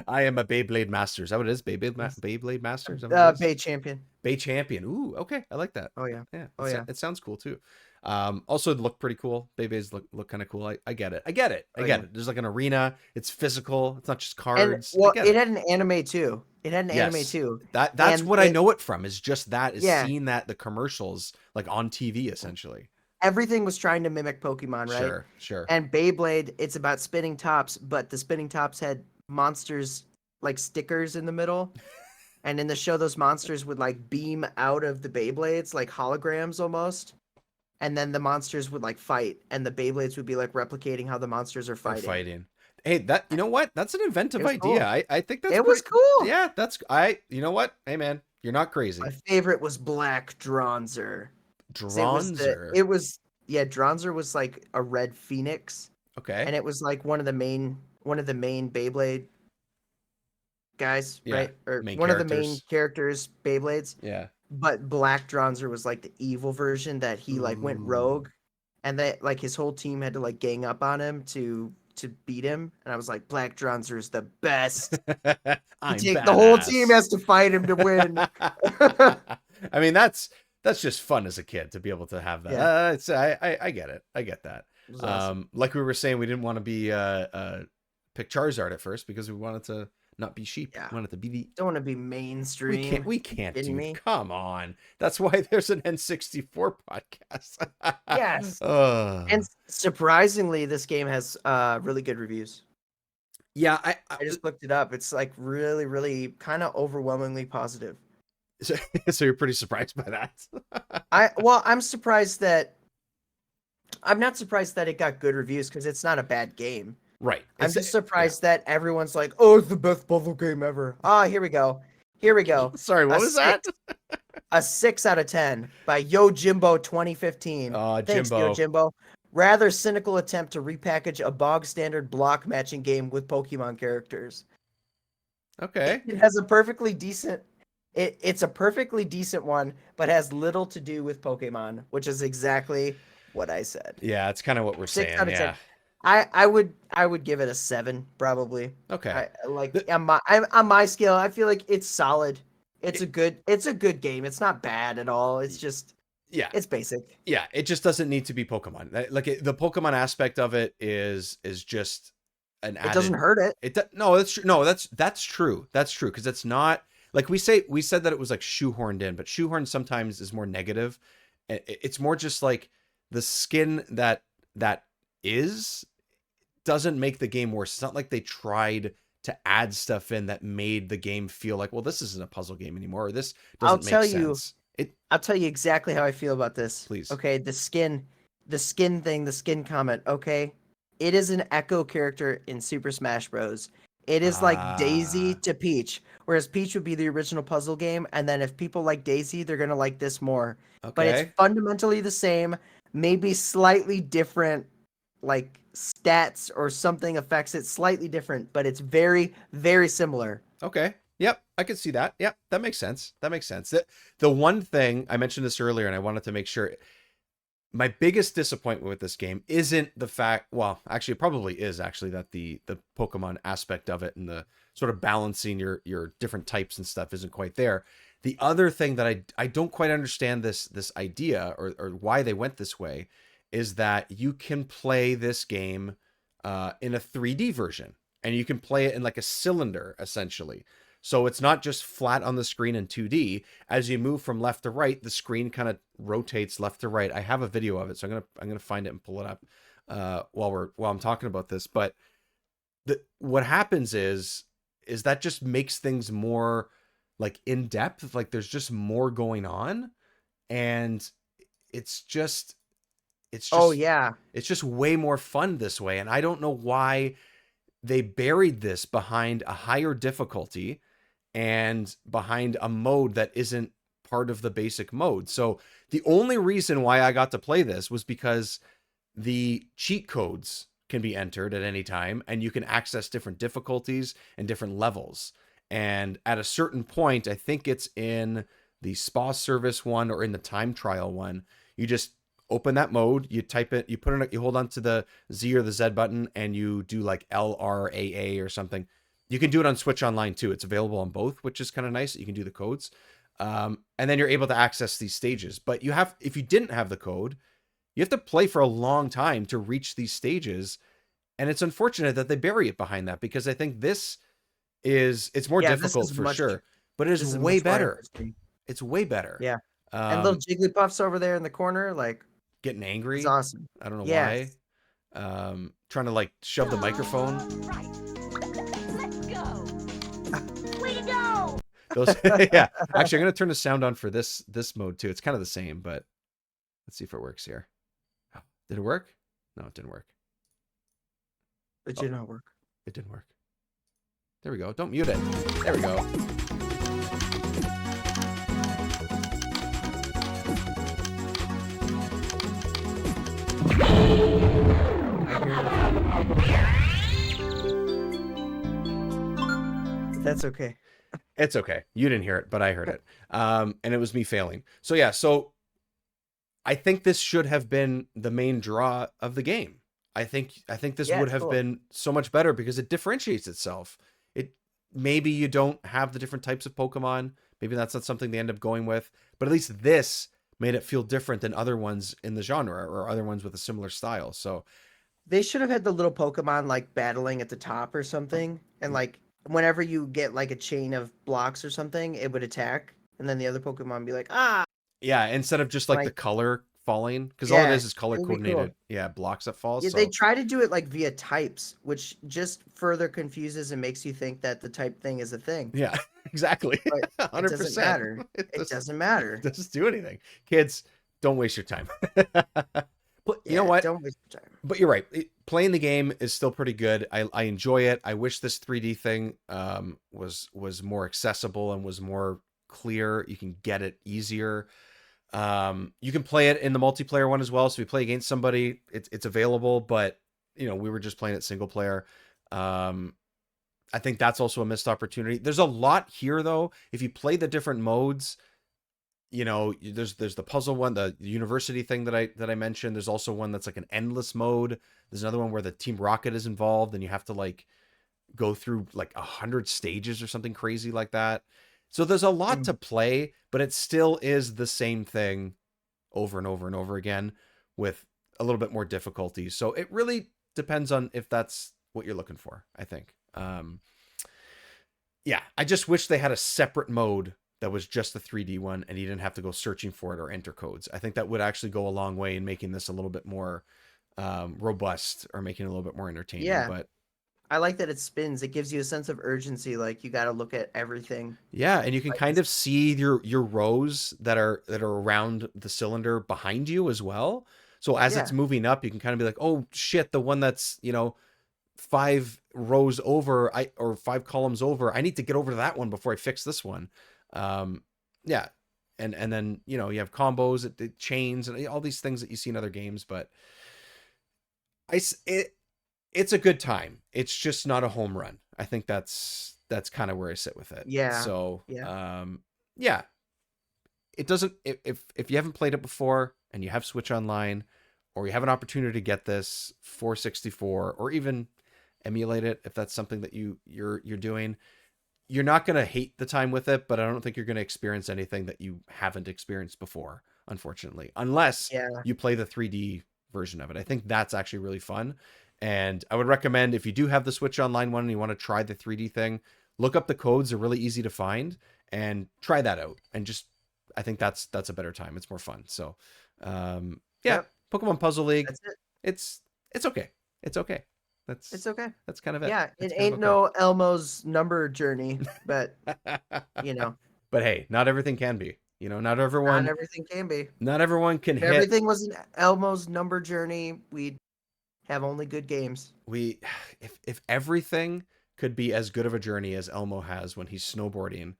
I am a Beyblade master. Is that what it is? Beyblade master? Bay champion. Bay champion. Ooh, okay. I like that. Oh yeah. Yeah. It sounds cool too. Also it looked pretty cool. Beyblades look kind of cool. I get it. I get it. There's like an arena. It's physical. It's not just cards. And, it had an anime too. That's what I know it from, is just that, seeing that the commercials like on TV essentially. Everything was trying to mimic Pokemon, right? Sure. And Beyblade, it's about spinning tops, but the spinning tops had monsters like stickers in the middle. And in the show, those monsters would like beam out of the Beyblades, like holograms almost. And then the monsters would like fight, and the Beyblades would be like replicating how the monsters are fighting. Hey, you know what? That's an inventive idea. Cool. I think that's was cool. Yeah, you know what? Hey man, you're not crazy. My favorite was Black Dronzer. Dronzer. Dronzer was like a red phoenix. Okay. And it was like one of the main Beyblade guys, right? Or one of the main characters, Beyblades. Yeah. But Black Dronzer was like the evil version that he like went rogue, and that like his whole team had to like gang up on him to beat him. And I was like, Black Dronzer is the best. The whole team has to fight him to win. I mean, that's just fun as a kid to be able to have that. Yeah. I get it. I get that. Awesome. Like we were saying, we didn't want to be pick Charizard at first because we wanted to not be sheep. Yeah. We wanted to be don't want to be mainstream. We can't do. Come on. That's why there's an N64 podcast. Yes. And surprisingly, this game has really good reviews. Yeah, I just looked it up. It's like really, really kind of overwhelmingly positive. So you're pretty surprised by that? I'm surprised that I'm not surprised that it got good reviews because it's not a bad game. Right. I'm just surprised that everyone's like, "Oh, it's the best puzzle game ever." Here we go. Sorry, what was that? A 6 out of 10 by Yo Jimbo 2015. Thanks, Jimbo. Yo Jimbo. Rather cynical attempt to repackage a bog standard block matching game with Pokemon characters. Okay. It has a perfectly decent. It's a perfectly decent one, but has little to do with Pokemon, which is exactly what I said. Yeah, it's kind of what we're saying. 6 out of 10. I would give it a 7 probably. Okay. On my scale, I feel like it's solid. It's a good game. It's not bad at all. It's just it's basic. Yeah, it just doesn't need to be Pokemon. Like the Pokemon aspect of it is just an added. It doesn't hurt it. No, that's true. No, that's true. That's true because it's not like we said that it was like shoehorned in, but shoehorned sometimes is more negative. It's more just like the skin that doesn't make the game worse. It's not like they tried to add stuff in that made the game feel like, well, this isn't a puzzle game anymore. Or this doesn't make sense. I'll tell you exactly how I feel about this. Please. Okay, the skin thing, the skin comment. Okay, it is an Echo character in Super Smash Bros. It is like Daisy Ah, to Peach, whereas Peach would be the original puzzle game, and then if people like Daisy, they're gonna like this more. But it's okay. fundamentally the same, maybe slightly different, like stats or something affects it slightly different, but it's very, very similar. Okay. Yep, I could see that. Yep, that makes sense. That makes sense. The one thing I mentioned this earlier, and I wanted to make sure my biggest disappointment with this game isn't the fact, well, actually it probably is actually that the Pokemon aspect of it and the sort of balancing your different types and stuff isn't quite there. The other thing that I don't quite understand this idea or why they went this way is that you can play this game in a 3D version, and you can play it in like a cylinder essentially. So it's not just flat on the screen in 2D. As you move from left to right, the screen kind of rotates left to right. I have a video of it, so I'm gonna find it and pull it up while I'm talking about this. But what happens is that just makes things more like in depth. Like there's just more going on, and it's just it's Oh just yeah. it's just way more fun this way. And I don't know why they buried this behind a higher difficulty and behind a mode that isn't part of the basic mode. So the only reason why I got to play this was because the cheat codes can be entered at any time, and you can access different difficulties and different levels. And at a certain point, I think it's in the spa service one or in the time trial one, you just open that mode, you type it, you put in, you hold on to the Z or the Z button, and you do like LRAA or something. You can do it on Switch Online too. It's available on both, which is kind of nice. You can do the codes. And then you're able to access these stages. But you have, if you didn't have the code, you have to play for a long time to reach these stages. And it's unfortunate that they bury it behind that, because I think it's more Yeah, this difficult is for much sure, but it this is is way much more better. interesting. It's way better. Yeah. And little Um, Jigglypuffs over there in the corner, like Getting it's angry. awesome. I don't know why. Yes. Trying to like shove the microphone. Right. Let's go. Way to go. Those, yeah. Actually, I'm gonna turn the sound on for this mode too. It's kind of the same, but let's see if it works here. Did it work? No, it didn't work. It Oh. did not work. It didn't work. There we go. Don't mute it. There we go. That's okay. It's okay. You didn't hear it, but I heard it. And it was me failing. So yeah, so I think this should have been the main draw of the game. I think this Yeah, would have cool. been so much better because it differentiates itself. It maybe you don't have the different types of Pokemon. Maybe that's not something they end up going with, but at least this made it feel different than other ones in the genre or other ones with a similar style. So They should have had the little Pokemon like battling at the top or something, and like whenever you get like a chain of blocks or something, it would attack, and then the other Pokemon would be like, ah, yeah, instead of just like the like color falling, because all it yeah, is color it would be cool. coordinated. Yeah, blocks that fall. Yeah, So they try to do it like via types, which just further confuses and makes you think that the type thing is a thing. yeah, exactly. But it 100%. doesn't matter. It It doesn't, doesn't matter. it doesn't do anything. Kids, don't waste your time. But you know Yeah, what? don't waste your time. But you're right. Playing the game is still pretty good. I enjoy it. I wish this 3D thing was more accessible and was more clear. You can get it easier. You can play it in the multiplayer one as well. So if you play against somebody, it's available. But you know, we were just playing it single player. I think that's also a missed opportunity. There's a lot here though. If you play the different modes, you know, there's the puzzle one, the university thing that I mentioned. There's also one that's like an endless mode. There's another one where the Team Rocket is involved and you have to like go through like 100 stages or something crazy like that. So there's a lot to play, but it still is the same thing over and over and over again with a little bit more difficulty. So it really depends on if that's what you're looking for, I think. Yeah, I just wish they had a separate mode that was just the 3D one and you didn't have to go searching for it or enter codes. I think that would actually go a long way in making this a little bit more robust or making it a little bit more entertaining. Yeah. But I like that it spins. It gives you a sense of urgency. Like you got to look at everything. yeah, and you can Like kind of see your rows that are around the cylinder behind you as well. So as Yeah. it's moving up, you can kind of be like, oh shit, the one that's, you know, 5 rows over, or 5 columns over. I need to get over to that one before I fix this one. Yeah. And then, you know, you have combos, it chains, and all these things that you see in other games, but it's a good time. It's just not a home run. I think that's kind of where I sit with it. Yeah. So, Yeah. yeah. It doesn't, if you haven't played it before and you have Switch Online, or you have an opportunity to get this for 64, or even emulate it if that's something that you're doing, you're not going to hate the time with it, but I don't think you're going to experience anything that you haven't experienced before, unfortunately, unless you play the 3D version of it. I think that's actually really fun. And I would recommend, if you do have the Switch Online one and you want to try the 3D thing, look up the codes. They're really easy to find, and try that out. And just, I think that's a better time. It's more fun. So, Pokemon Puzzle League. That's it. It's okay. It's okay. It's okay. That's kind of it. Yeah, It's it kind of ain't no Elmo's number journey, but you know. But hey, not everything can be. You know, not everyone. Not everything can be. Not everyone can If hit. everything was an Elmo's number journey, we'd have only good games. If everything could be as good of a journey as Elmo has when he's snowboarding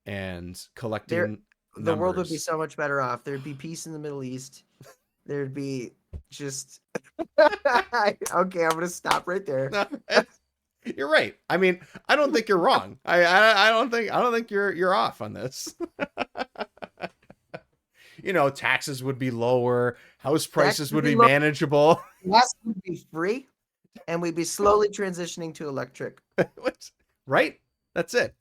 and collecting the world would be numbers. so much better off. There'd be peace in the Middle East. There'd be just okay, I'm gonna stop right there. No, you're right. I mean, I don't think you're wrong. I don't think you're off on this. You know, taxes would be lower, house prices would be manageable. Gas would be free, and we'd be slowly transitioning to electric. Right? That's it.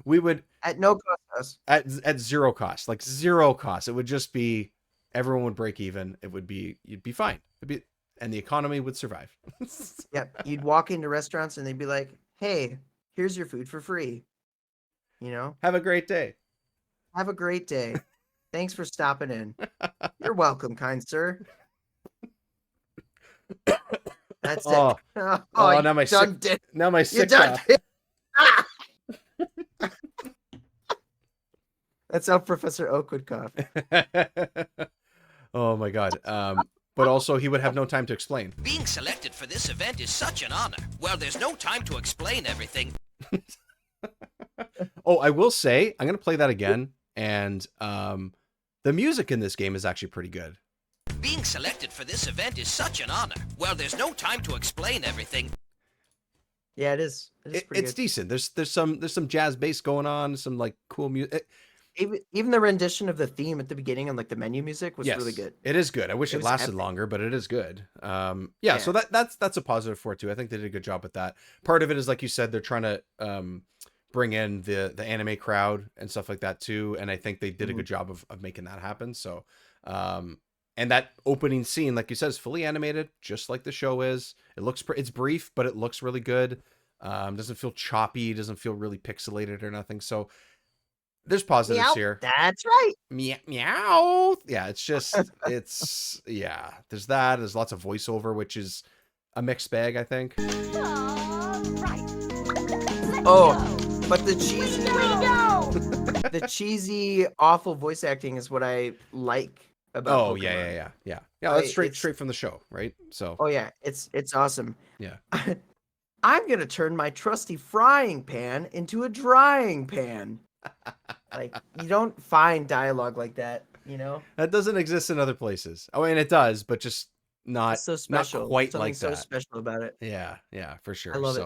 We would at no cost at zero cost, like zero cost. It would just be, everyone would break even. You'd be fine. And the economy would survive. Yep. You'd walk into restaurants and they'd be like, "Hey, here's your food for free." You know? Have a great day. Have a great day. Thanks for stopping in. You're welcome, kind sir. That's Oh. it. Oh, now my sick. Now my sick. That's how Professor Oak would cough. Oh my God. But also he would have no time to explain. Being selected for this event is such an honor. Well, there's no time to explain everything. Oh, I will say, I'm going to play that again. And the music in this game is actually pretty good. Being selected for this event is such an honor. Well, there's no time to explain everything. Yeah, it is. It's decent. There's some jazz bass going on, some like cool music. Even the rendition of the theme at the beginning and like the menu music was really good. It is good. I wish it lasted epic. longer, but it is good. Yeah, so that's a positive for it too. I think they did a good job with that. Part of it is, like you said, they're trying to bring in the anime crowd and stuff like that too, and I think they did a good job of making that happen. So and that opening scene, like you said, is fully animated, just like the show is. It's brief, but it looks really good. Doesn't feel choppy, doesn't feel really pixelated or nothing. So there's positives here. That's right. Meow. Yeah, it's just, yeah, there's that. There's lots of voiceover, which is a mixed bag, I think. Oh, but the cheesy, awful voice acting is what I like about Pokemon. Yeah. That's straight from the show, right? So. Oh yeah, it's awesome. Yeah. I'm gonna turn my trusty frying pan into a drying pan. Like, you don't find dialogue like that, you know? That doesn't exist in other places. Oh, and it does, but just not so special. Not quite Something like so that. special about it. Yeah, for sure. I love it.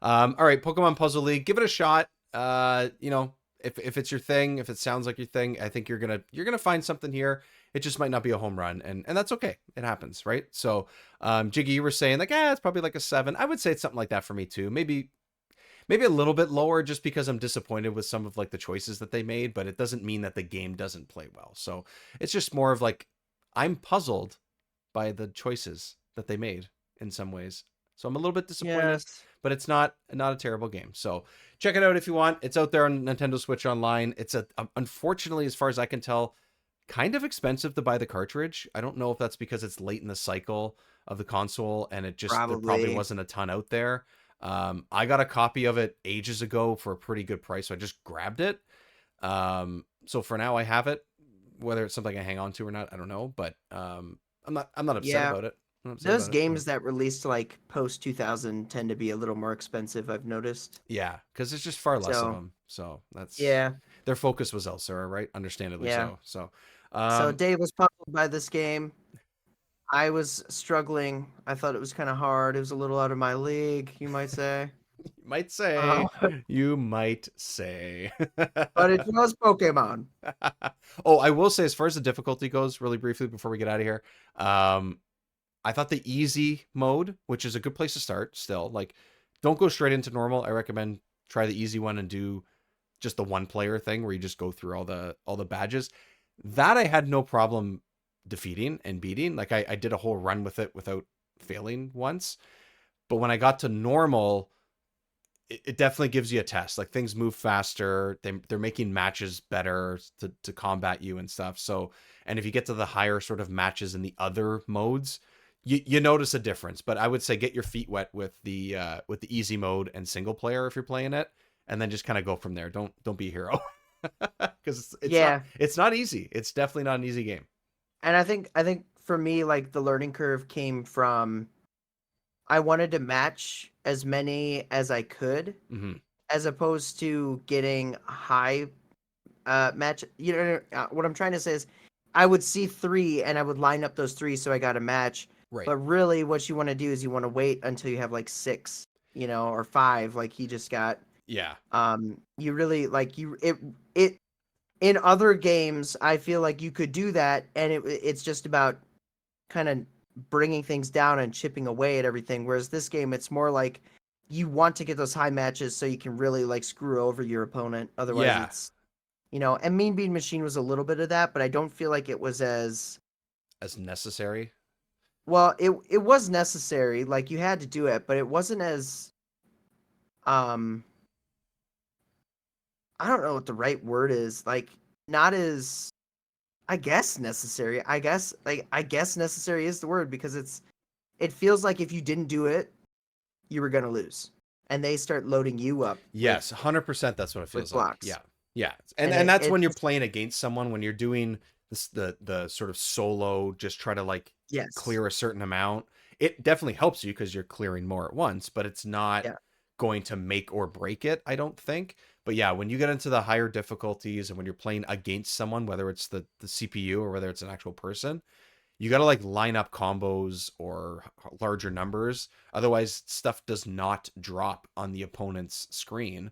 All right, Pokemon Puzzle League, give it a shot. You know, if it's your thing, if it sounds like your thing, I think you're gonna find something here. It just might not be a home run, and that's okay. It happens, right? So, Jiggy, you were saying like, it's probably like a 7. I would say it's something like that for me too. Maybe a little bit lower, just because I'm disappointed with some of like the choices that they made, but it doesn't mean that the game doesn't play well. So it's just more of like, I'm puzzled by the choices that they made in some ways. So I'm a little bit disappointed, but it's not a terrible game. So check it out if you want. It's out there on Nintendo Switch Online. It's unfortunately, as far as I can tell, kind of expensive to buy the cartridge. I don't know if that's because it's late in the cycle of the console and there probably wasn't a ton out there. I got a copy of it ages ago for a pretty good price, so I just grabbed it. So for now I have it. Whether it's something I hang on to or not, I don't know, but I'm not upset about it. I'm upset Those about it. games that released like post 2000 tend to be a little more expensive, I've noticed. Yeah, because there's just far less of So, them. So that's yeah, their focus was elsewhere, right? Understandably yeah. so. So, So um, Dave was puzzled by this game. I was struggling. I thought it was kind of hard. It was a little out of my league, you might say. you might say, Uh, you might say. but it was Pokemon. Oh, I will say, as far as the difficulty goes, really briefly before we get out of here, um, I thought the easy mode, which is a good place to start, still, like, don't go straight into normal. I recommend try the easy one and do just the one player thing where you just go through all the badges. That I had no problem defeating and beating. Like I did a whole run with it without failing once. But when I got to normal, it definitely gives you a test. Like things move faster. They're making matches better to combat you and stuff. So, and if you get to the higher sort of matches in the other modes, you notice a difference. But I would say get your feet wet with the easy mode and single player if you're playing it, and then just kind of go from there. Don't be a hero because Yeah. it's not easy. It's definitely not an easy game. And I think for me, like the learning curve came from I wanted to match as many as I could, Mm-hmm. as opposed to getting high match. You know what I'm trying to say is, I would see three and I would line up those three so I got a match. Right. But really, what you want to do is you want to wait until you have like six, or five, like he just got. Yeah. You really like it in other games. I feel like you could do that, and it's just about kind of bringing things down and chipping away at everything. Whereas this game, it's more like you want to get those high matches so you can really like screw over your opponent. Otherwise, Yeah. it's and Mean Bean Machine was a little bit of that, but I don't feel like it was as necessary. well. It was necessary, like you had to do it, but it wasn't as um. I don't know what the right word is. Like not as I guess necessary. I guess necessary is the word because it feels like if you didn't do it, you were gonna lose, and they start loading you up. Yes, 100%. That's what it feels like. blocks. Yeah, yeah, And and that's it when you're just playing against someone when you're doing this the sort of solo, just try to like yes, clear a certain amount. It definitely helps you because you're clearing more at once, but it's not yeah, going to make or break it, I don't think. But yeah, when you get into the higher difficulties and when you're playing against someone, whether it's the CPU or whether it's an actual person, you got to like line up combos or larger numbers. Otherwise, stuff does not drop on the opponent's screen.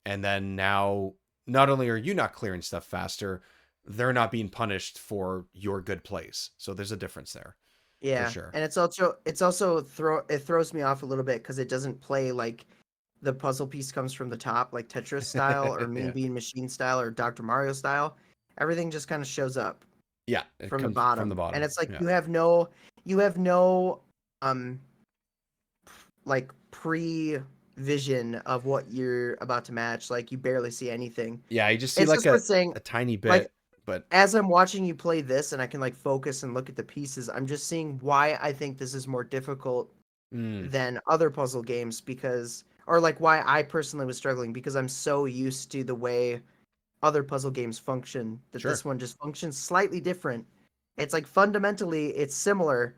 And then now, not only are you not clearing stuff faster, they're not being punished for your good plays. So there's a difference there for yeah. sure. And it throws me off a little bit because it doesn't play like the puzzle piece comes from the top, like Tetris style or Mean Yeah. Bean Machine style or Dr. Mario style. Everything just kind of shows up Yeah. It from the comes bottom. from the bottom. And it's like Yeah. you have no um like pre-vision of what you're about to match. Like you barely see anything. Yeah. You just see It's like just for saying, a tiny bit, like, but as I'm watching you play this and I can like focus and look at the pieces, I'm just seeing why I think this is more difficult than other puzzle games or like why I personally was struggling because I'm so used to the way other puzzle games function that Sure. this one just functions slightly different. It's like fundamentally it's similar,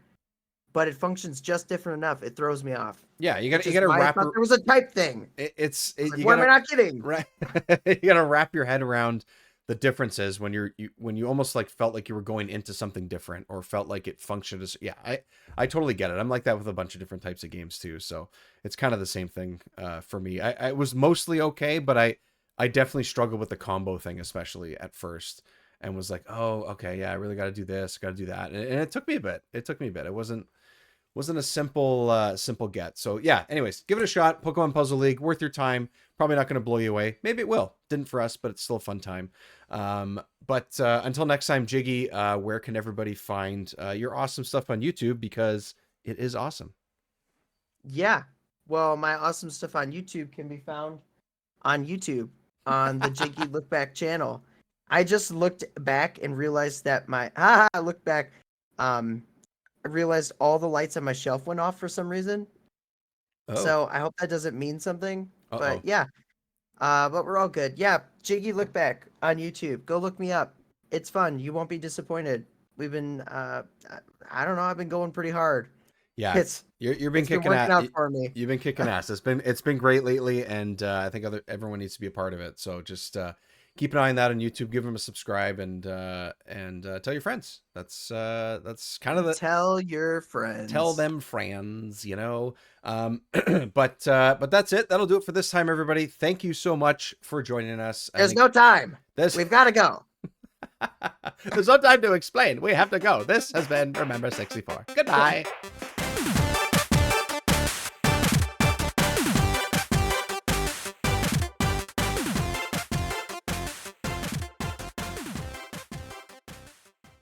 but it functions just different enough. It throws me off. Yeah, you Which got is to why I wrap thought there was a type thing. you Why am I got not kidding? right. You got to wrap your head around the differences when when you almost like felt like you were going into something different or felt like it functioned as I totally get it. I'm like that with a bunch of different types of games too. So it's kind of the same thing for me. I was mostly okay, but I definitely struggled with the combo thing, especially at first, and was like, oh, okay, yeah, I really got to do this, got to do that, and it took me a bit. It wasn't a simple get. So yeah, anyways, give it a shot. Pokemon Puzzle League, worth your time. Probably not going to blow you away. Maybe it will. Didn't for us, but it's still a fun time. But until next time, Jiggy, where can everybody find your awesome stuff on YouTube? Because it is awesome. Yeah. Well, my awesome stuff on YouTube can be found on YouTube on the Jiggylookback channel. I just looked back and realized that I looked back. I realized all the lights on my shelf went off for some reason. So I hope that doesn't mean something. But yeah. But we're all good. Yeah, Jiggylookback on YouTube. Go look me up. It's fun. You won't be disappointed. We've been I don't know, I've been going pretty hard. Yeah, It's you've been it's been kicking working ass. out for me. You've been kicking ass. It's been great lately, and I think everyone needs to be a part of it. So just keep an eye on that on YouTube. Give them a subscribe, and tell your friends. That's kind of the Tell your friends. tell them friends. You know. But that's it. That'll do it for this time, everybody. Thank you so much for joining us. There's no time. There's We've got to go. there's no time to explain. We have to go. This has been Remember 64. Goodbye.